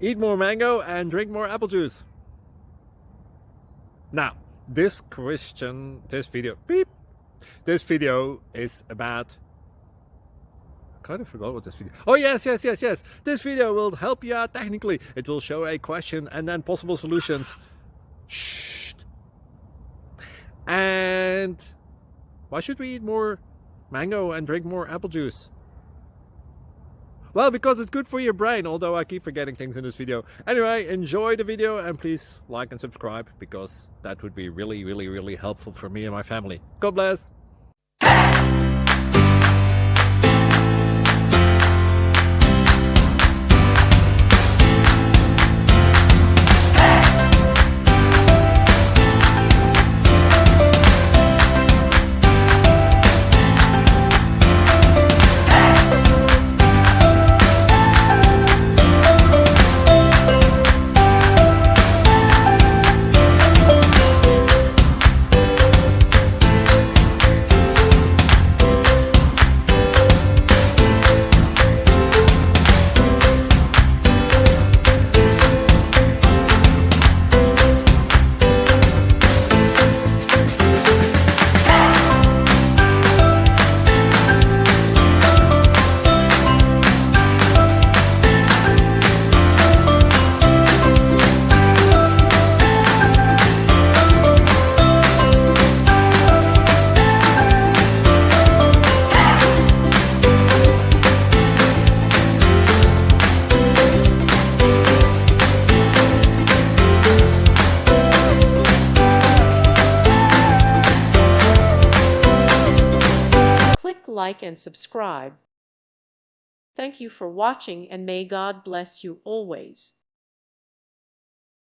Eat more mango and drink more apple juice. Now, this video is about, I kind of forgot what this video. Oh, yes. This video will help you out technically. It will show a question and then possible solutions. Shh. And why should we eat more mango and drink more apple juice? Well, because it's good for your brain, although I keep forgetting things in this video. Anyway, enjoy the video and please like and subscribe, because that would be really helpful for me and my family. God bless. Click like and subscribe. Thank you for watching, and may God bless you always.